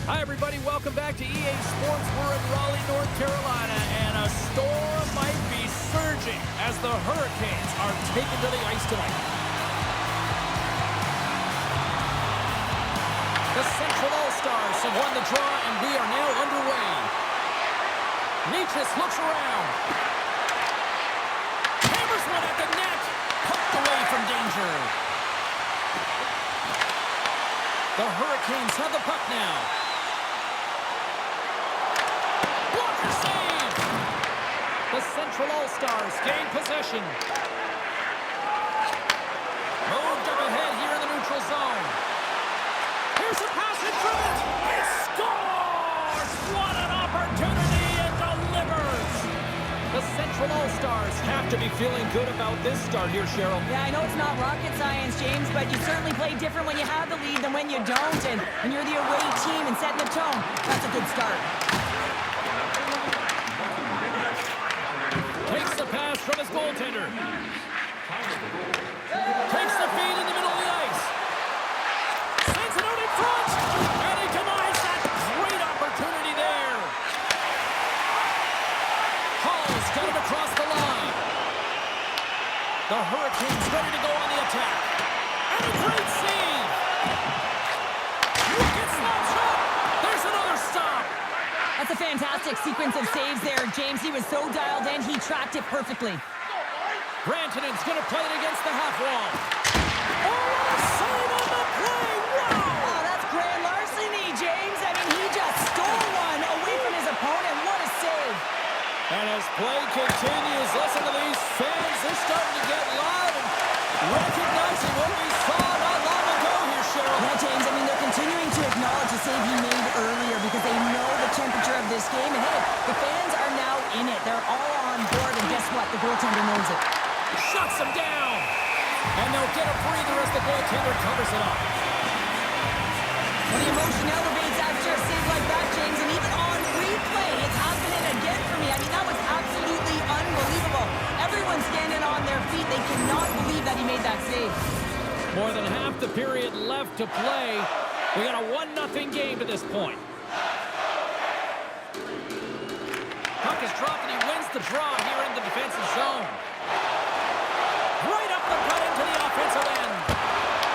Hi, everybody. Welcome back to EA Sports. We're in Raleigh, North Carolina, and a storm might be surging as the Hurricanes are taken to the ice tonight. The Central All-Stars have won the draw, and we are now underway. Nichas looks around. Hammers one at the net. Poked away from danger. The Hurricanes have the puck now. Blocker save. The Central All-Stars gain possession. Moved up ahead here in the neutral zone. Here's a pass in front. He scores! What an opportunity, and delivers! The Central All-Stars have to be feeling good about this start here, Cheryl. Yeah, I know it's not rocket science, James, but you certainly play different when you have the lead than when you don't. And when you're the away team and setting the tone, that's a good start. Takes the pass from his goaltender. Takes the feed in the middle of the ice. Sends it out in front. And he denies that great opportunity there. Hall's got it across the line. The Hurricanes ready to go on the attack. And a great save. Look at snapshot. There's another stop. That's a fantastic sequence of saves there, James. He was so dialed in, he tracked it perfectly. Rantanen's going to play it against the half wall. Oh, a save on the play. Wow. Oh, that's grand larceny, James. I mean, he just stole one away from his opponent. What a save. And as play continues, listen to these fans. They're starting to get loud and recognizing what we saw not long ago here, Cheryl. Yeah, James, I mean, they're continuing to acknowledge the save he made earlier because they know the temperature of this game. And, hey, the fans are now in it. They're all on board, and guess what? The goaltender knows it. Shuts him down. And they'll get a breather as the goaltender covers it up. When the emotion elevates after a save like that, James, and even on replay, it's happening again for me. I mean, that was absolutely unbelievable. Everyone's standing on their feet. They cannot believe that he made that save. More than half the period left to play. We got a 1-0 game to this point. Puck is dropped, and he wins the draw here in the defensive zone. Right up the gut into the offensive end.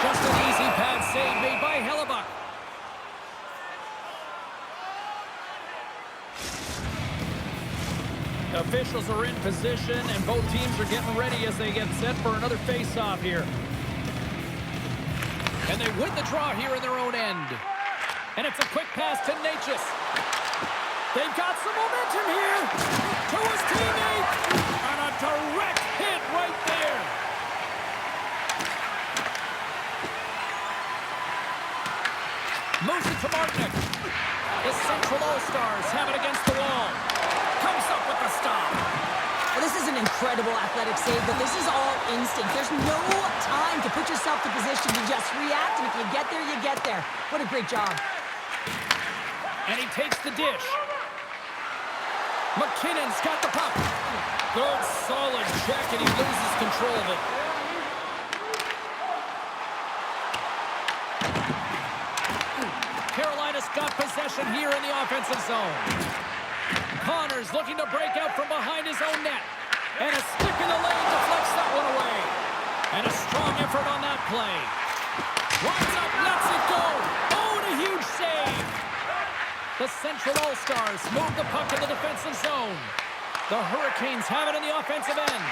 Just an easy pad save made by Hellebuck. Officials are in position, and both teams are getting ready as they get set for another face-off here. And they win the draw here in their own end. And it's a quick pass to Nichas. They've got some momentum here. To his teammate. And a direct hit right there. Moves it to Martinick. The Central All-Stars have it against the wall. Comes up with the stop. Well, this is an incredible athletic save, but this is all instinct. There's no time to put yourself to position. You just react, and if you get there, you get there. What a great job. And he takes the dish. McKinnon's got the puck. Good, solid check, and he loses control of it. Carolina's got possession here in the offensive zone. Connors looking to break out from behind his own net. And a stick in the lane deflects that one away. And a strong effort on that play. Winds up, lets it go. Oh, and a huge save. The Central All-Stars move the puck in the defensive zone. The Hurricanes have it in the offensive end.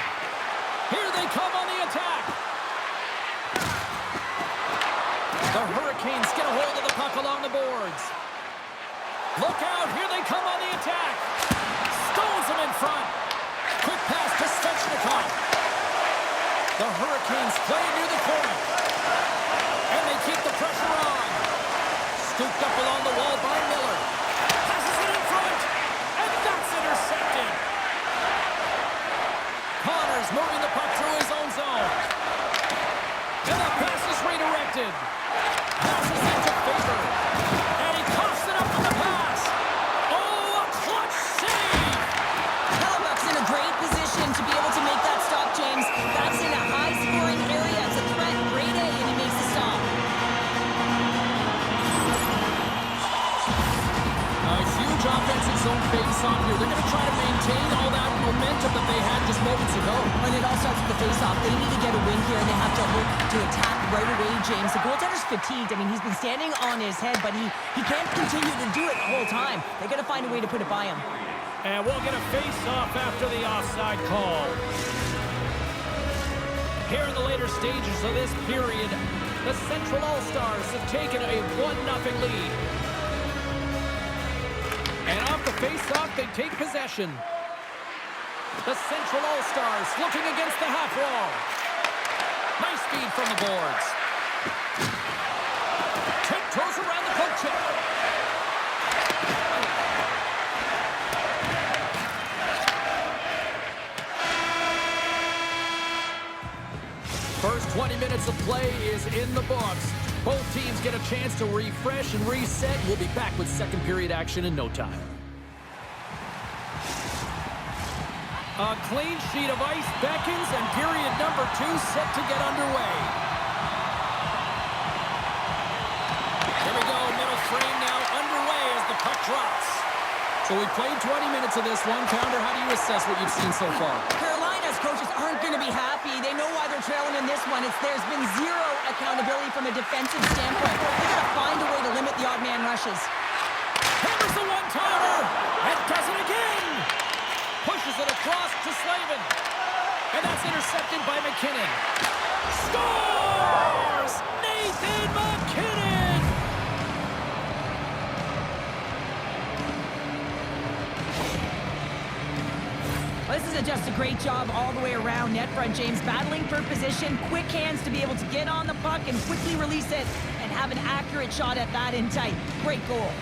Here they come on the attack. The Hurricanes get a hold of the puck along the boards. Look out, here they come on the attack. Stones him in front. Quick pass to Svechnikov. The Hurricanes play near the corner. And they keep the pressure on. Scooped up along the wall by Miller. Passes it in front. And that's intercepted. Connors moving the puck through his own zone. And the pass is redirected. Passes into Faber. And he coughs it up with the pass. Oh, a clutch save. Hellebuck's in a great position to be able to make that stop, James. That's in a high-scoring area. It's a threat, grade A, and he makes the stop. face-off here. They're going to try to maintain all that momentum that they had just moments ago. And it all starts with the face-off. They need to get a win here, and they have to look to attack right away, James. The goaltender's fatigued. I mean, he's been standing on his head, but he can't continue to do it the whole time. They got to find a way to put it by him. And we'll get a face-off after the offside call. Here in the later stages of this period, the Central All-Stars have taken a 1-0 lead. And off the face-off, they take possession. The Central All-Stars looking against the half wall. Nice feed from the boards. Tiptoes around the poke check. First 20 minutes of play is in the books. Both teams get a chance to refresh and reset. We'll be back with second period action in no time. A clean sheet of ice beckons, and period number 2 set to get underway. Here we go, middle frame now underway as the puck drops. So we played 20 minutes of this one. Pounder, how do you assess what you've seen so far? Carolina's coaches aren't going to be happy. They know why they're trailing in this one. There's been zero accountability from a defensive standpoint. They've got to find a way to limit the odd man rushes. Hammers the one-timer, and does it again. Pushes it across to Slavin. And that's intercepted by McKinnon. Scores! Nathan McKinnon! Well, this is just a great job all the way around net front, James. Battling for position, quick hands to be able to get on the puck and quickly release it and have an accurate shot at that in tight. Great goal.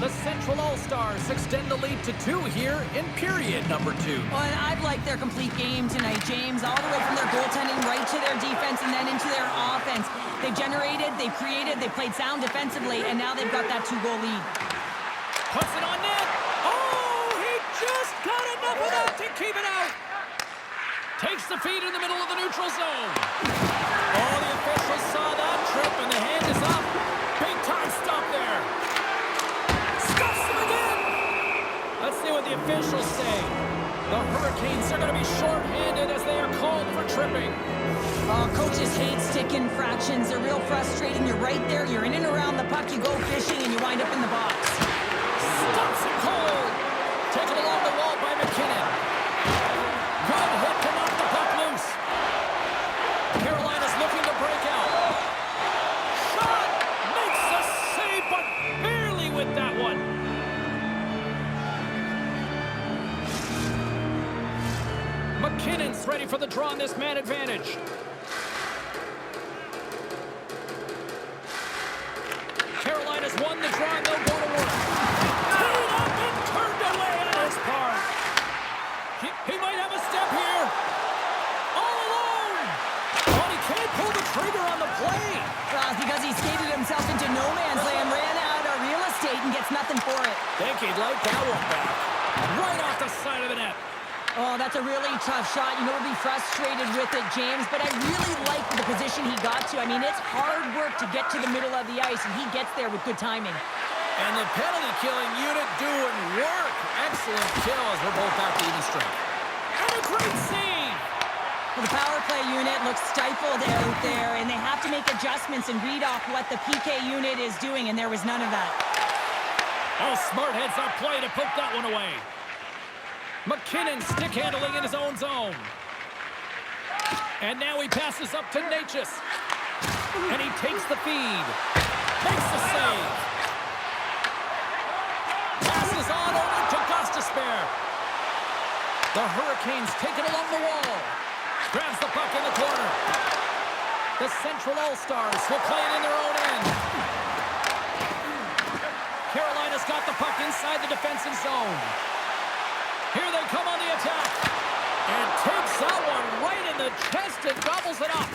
The Central All-Stars extend the lead to 2 here in period number 2. Well, and I've liked their complete game tonight, James, all the way from their goaltending right to their defense and then into their offense. They've generated, they've created, they've played sound defensively, and now they've got that 2-goal lead. Puts it on net. Oh, he just got enough of that to keep it out. Takes the feed in the middle of the neutral zone. Oh, the officials saw that trip, and the hand is up. Big time stop there. Scuffs him again. Let's see what the officials say. The Hurricanes are going to be shorthanded as they are called for tripping. Oh, coaches hate stick infractions. They're real frustrating. You're right there. You're in and around the puck. You go fishing, and you wind up in the box. Stops it cold. Taken along the wall by McKinnon. Good hit to knock the puck loose. Carolina's looking to break out. Shot! Makes the save, but barely with that one. McKinnon's ready for the draw on this man advantage. Carolina's won the draw, and they'll go to work. Teed up and turned away on his part. He might have a step here. All alone. But he can't pull the trigger on the play. Because he skated himself into no man's land, ran out of real estate, and gets nothing for it. Think he'd like that one back. Right off the side of the net. Oh, that's a really tough shot. You know, we'll be frustrated with it, James, but I really like the position he got to. I mean, it's hard work to get to the middle of the ice, and he gets there with good timing. And the penalty-killing unit doing work. Excellent kill as we're both back to even strength. And a great save. Well, the power play unit looks stifled out there, and they have to make adjustments and read off what the PK unit is doing, and there was none of that. Oh, smart heads-up play to poke that one away. McKinnon stick handling in his own zone. And now he passes up to Natchez. And he takes the feed. Makes the save. Passes on over to Gostisbehere. The Hurricanes take it along the wall. Grabs the puck in the corner. The Central All-Stars will play it in their own end. Carolina's got the puck inside the defensive zone. Here they come on the attack. And takes that one right in the chest and gobbles it up.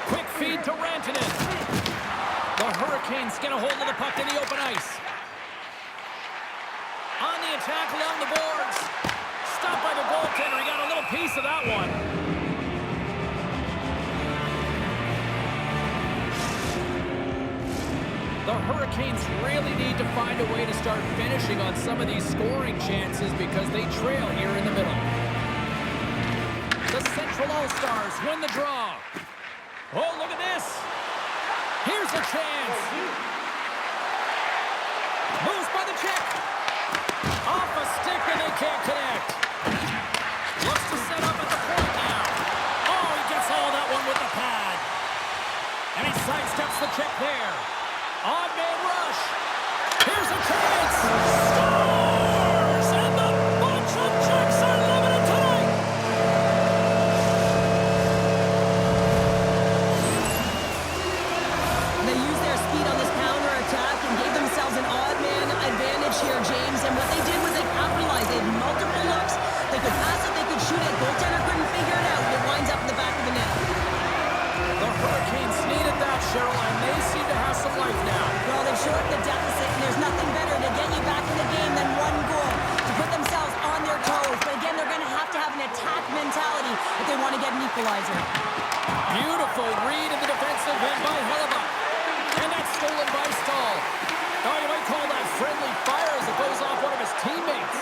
Quick feed to Rantanen. The Hurricanes get a hold of the puck in the open ice. On the attack along the boards. Stopped by the goaltender. He got a little piece of that one. The The Hurricanes really need to find a way to start finishing on some of these scoring chances because they trail here in the middle. The Central All-Stars win the draw. Oh, look at this. Here's a chance. Moves by the check. Off a stick and they can't connect. Looks to set up at the point now. Oh, he gets all that one with the pad. And he sidesteps the check there. Odd man rush. Here's a chance. Scores! And the bunch of checks are limited tonight. They used their speed on this counter-attack and gave themselves an odd man advantage here, James. And what they did was they capitalized. They had multiple looks. They could pass it, they could shoot it. Goaltender couldn't figure it out. It winds up in the back of the net. The Hurricanes needed that, Cheryl, and they seem to have some life now. Well, they've shortened the deficit, and there's nothing better to get you back in the game than one goal to put themselves on their toes. But again, they're going to have an attack mentality if they want to get an equalizer. Beautiful read in the defensive end by Hellebuck. And that's stolen by Stahl. Oh, you might call that friendly fire as it goes off one of his teammates.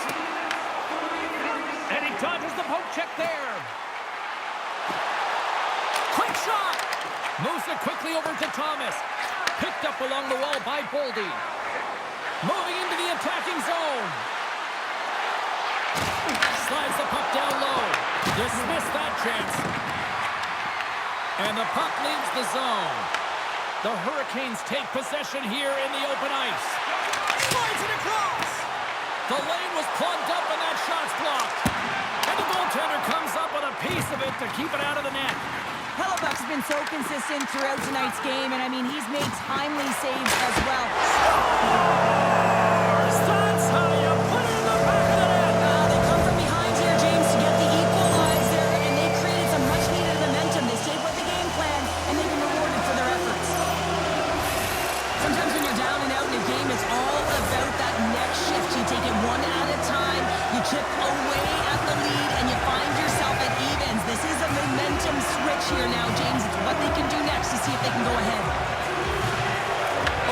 And he dodges the poke check there. Quick shot! Moves it quickly over to Thomas. Picked up along the wall by Boldy. Moving into the attacking zone. Slides the puck down low. Dismissed that chance. And the puck leaves the zone. The Hurricanes take possession here in the open ice. Slides it across. The lane was plugged up and that shot's blocked. And the goaltender comes up with a piece of it to keep it out of the net. Hellebuck's been so consistent throughout tonight's game, and I mean, he's made timely saves as well. That's how you put it in the back of the net. They come from behind here, James, to get the equalizer, and they created some much-needed momentum. They stayed with the game plan, and they've been rewarded for their efforts. Sometimes when you're down and out in a game, it's all about that next shift. You take it one at a time, you chip away at the lead, and you find yourself at evens. This is a momentum switch here now, James. It's what they can do next to see if they can go ahead.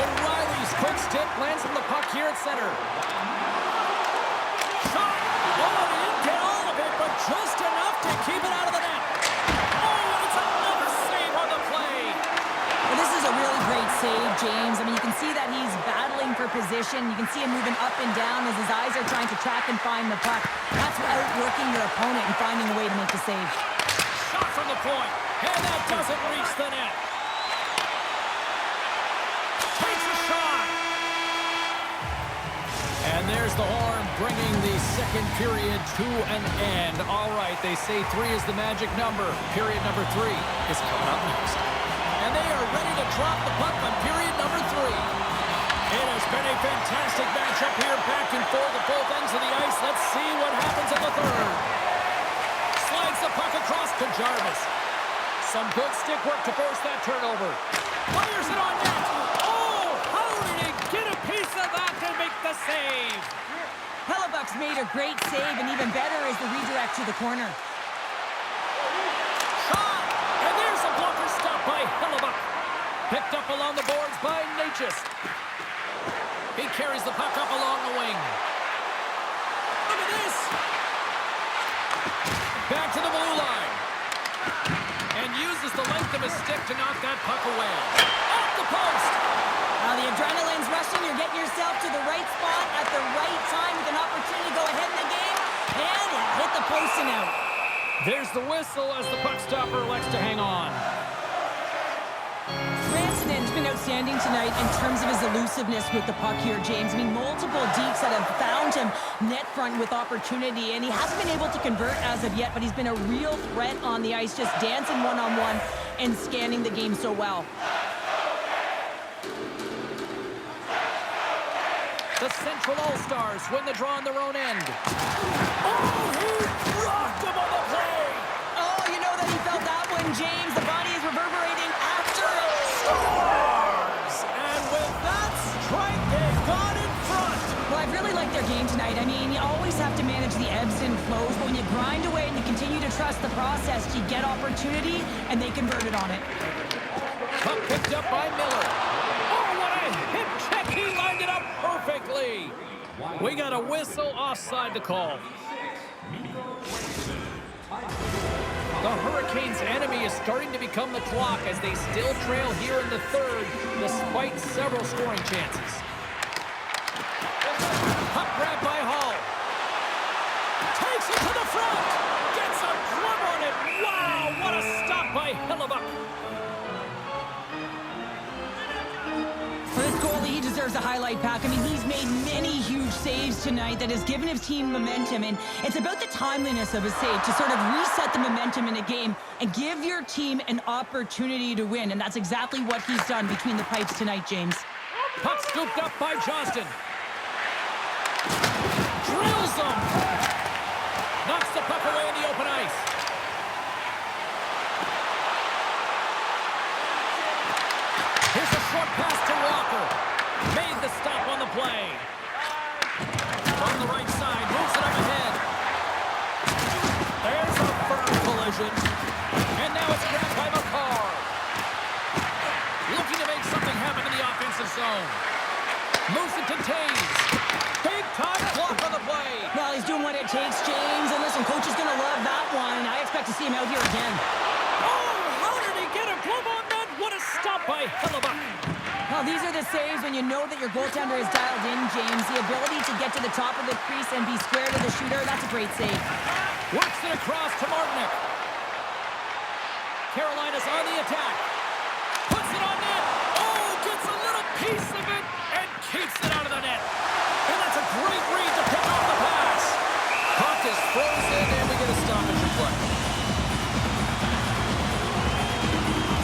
O'Reilly's quick stick lands from the puck here at center. Shot! Oh, he didn't get all of it, but just enough to keep it out of the net. Oh, and it's another save on the play. Well, this is a really great save, James. I mean, you can see that he's battling for position. You can see him moving up and down as his eyes are trying to track and find the puck. That's outworking your opponent and finding a way to make the save. Shot from the point, and that doesn't reach the net. Takes a shot. And there's the horn bringing the second period to an end. All right, they say 3 is the magic number. Period number 3 is coming up next. And they are ready to drop the puck on period number 3. It has been a fantastic matchup here, back and forth at both ends of the ice. Let's see what happens in the third. Slides the puck across to Jarvis. Some good stick work to force that turnover. Fires it on net. Oh, how did he get a piece of that to make the save? Hellebuck's made a great save, and even better is the redirect to the corner. Shot! And there's a blocker stop by Hellebuck. Picked up along the boards by Natchez. He carries the puck up along the wing. Look at this! Back to the blue line. And uses the length of his stick to knock that puck away. Off the post! Now the adrenaline's rushing. You're getting yourself to the right spot at the right time with an opportunity to go ahead in the game. And it hit the post and out. There's the whistle as the puck stopper elects to hang on. Ransonen's been outstanding tonight in terms of his elusiveness with the puck here, James. I mean, multiple deeps that have found him net front with opportunity, and he hasn't been able to convert as of yet, but he's been a real threat on the ice, just dancing one-on-one and scanning the game so well. The Central All-Stars win the draw on their own end. Oh, he rocked him on the play! Oh, you know that he felt that one, James. The body is reverberating after it. Scores! And with that strike, they've got in front. Well, I really like their game tonight. I mean, you always have to manage the ebbs and flows, but when you grind away and you continue to trust the process, you get opportunity, and they converted on it. Puck picked up by Miller. Oh, what a hit perfectly. We got a whistle offside to call. The Hurricanes' enemy is starting to become the clock as they still trail here in the third, despite several scoring chances. Puck grab by Hall. Takes it to the front. Gets a glove on it. Wow, what a stop by Hellebuck. For this goalie, he deserves a highlight pack. I mean, he's made many huge saves tonight that has given his team momentum, and it's about the timeliness of a save to sort of reset the momentum in a game and give your team an opportunity to win, and that's exactly what he's done between the pipes tonight, James. Puck scooped up by Johnston. Drills him. Knocks the puck away in the open ice. Here's a short pass to Walker. Made the stop on the play. From the right side, moves it up ahead. There's a firm collision. And now it's grabbed by McCarr. Looking to make something happen in the offensive zone. Moves it to Taves. Big time block on the play. Well, he's doing what it takes, James. And listen, coach is going to love that one. I expect to see him out here again. Oh, how did he get a glove on that? What a stop by Hellebuck. Well, these are the saves when you know that your goaltender is dialed in, James. The ability to get to the top of the crease and be square to the shooter, that's a great save. Works it across to Martinick. Carolina's on the attack. Puts it on net. Oh, gets a little piece of it and keeps it out of the net. And that's a great read to pick off the pass. Puck is frozen and we get a stoppage in play.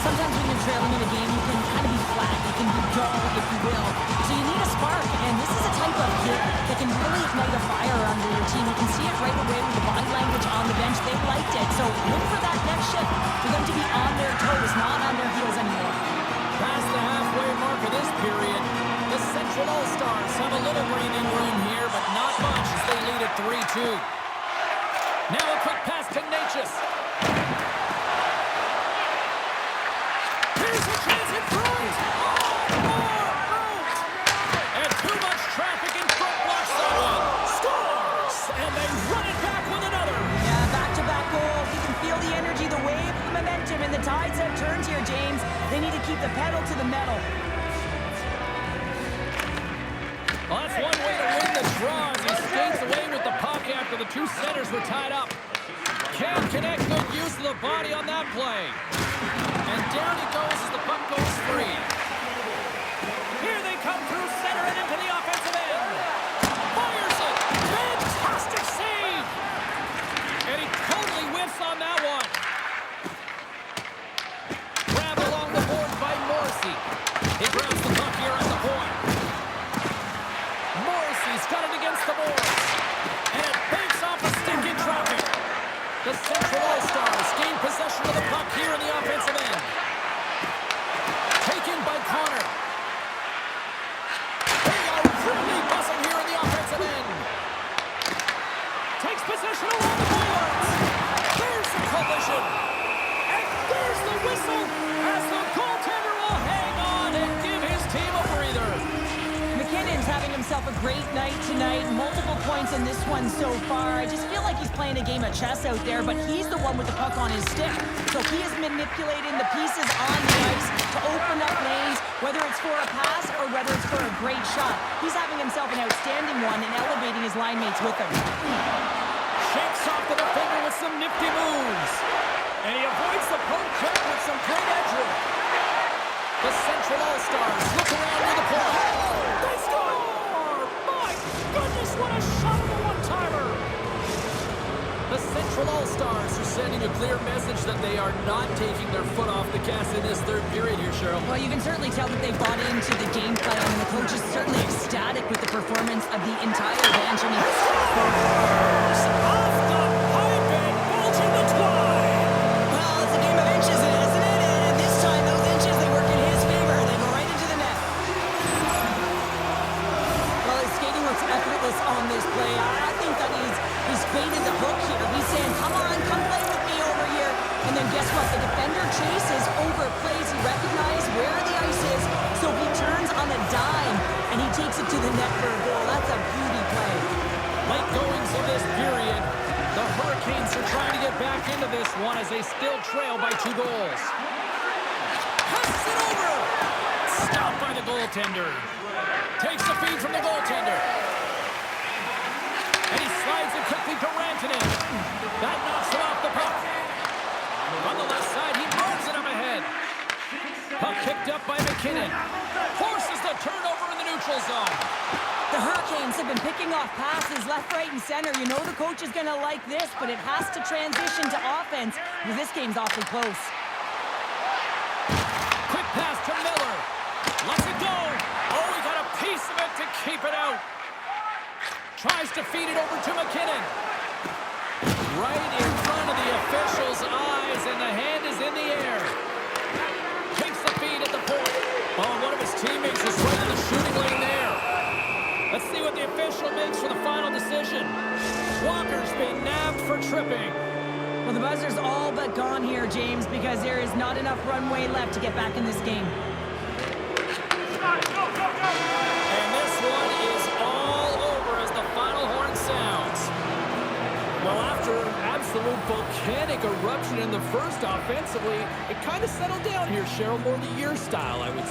Sometimes when you're trailing in a game, you can kind of be flat. You can be dull, if you will. So you need a spark, and this is a type of hit that can really ignite a fire under your team. You can see it right away with the body language on the bench. They liked it. So look for that next shift, for them to be on their toes, not on their heels anymore. Past the halfway mark of this period, the Central All-Stars have a little breathing room here, but not much as they lead at 3-2. Now a quick pass to Natchez. Here's a chance in front. And too much traffic in front blocks that one. Scores! And they run it back with another. Yeah, back-to-back goals. You can feel the energy, the wave, the momentum, and the tides have turned here, James. They need to keep the pedal to the metal. Well, that's one way to win the draw as he skates away with the puck after the two centers were tied up. Can't connect, good use of the body on that play. And down he goes as the puck goes free. Here they come through center and into the offensive end. Fires it. Fantastic save. And he totally whiffs on that one. Grab along the boards by Morrissey. He grabs the puck here at the point. Morrissey's got it against the boards. And it banks off a stick in traffic. The Central All-Stars gain possession of the puck here in the offensive end. Taken by Connor. They are really buzzing here in the offensive end. Takes possession along the boards. There's the collision. And there's the whistle as the goaltender will hang on and give his team a breather. McKinnon's having himself a great night tonight. Multiple points in this one so far. I just feel like he's playing a game of chess out there, but he's the one with the puck on his stick. So he is manipulating the pieces on the ice to open up lanes, whether it's for a pass or whether it's for a great shot. He's having himself an outstanding one and elevating his line mates with him. Shakes off the defender with some nifty moves. And he avoids the poke check with some great edge work. The Central All-Stars look around near the point. They score! My goodness, what a shot of a one-timer! The Central All-Stars are sending a clear message that they are not taking their foot off the gas in this third period here, Cheryl. Well, you can certainly tell that they bought into the game plan, and the coach is certainly ecstatic with the performance of the entire bench. I mean, off the pipe and bulging the twine! well, it's a game of inches, isn't it? And this time, those inches, they work in his favor. They go right into the net. Well, his skating looks effortless on this play. I think that he's baited the hook here. He's saying, come on, come play with me over here. And then guess what? The defender chases, overplays. He recognizes where the ice is, so he turns on a dime, and he takes it to the net for a they still trail by 2 goals. Passes it over. Stopped by the goaltender. Takes the feed from the goaltender. And he slides it quickly to Rantanen. That knocks him off the puck. On the left side, he moves it up ahead. Puck kicked up by McKinnon. Forces the turnover in the neutral zone. The Hurricanes have been picking off passes left, right, and center. You know the coach is going to like this, but it has to transition to offense. Well, this game's awfully close. Quick pass to Miller. Lets it go. Oh, he got a piece of it to keep it out. Tries to feed it over to McKinnon. Right in front of the official's eyes, and the hand is in the air. Takes the feed at the point. Oh, one of his teammates is right in the shooting lane there. Let's see what the official makes for the final decision. Walker's been nabbed for tripping. Well, the buzzer's all but gone here, James, because there is not enough runway left to get back in this game. And this one is all over as the final horn sounds. Well, after an absolute volcanic eruption in the first offensively, it kind of settled down here, Cheryl, more to your style, I would say.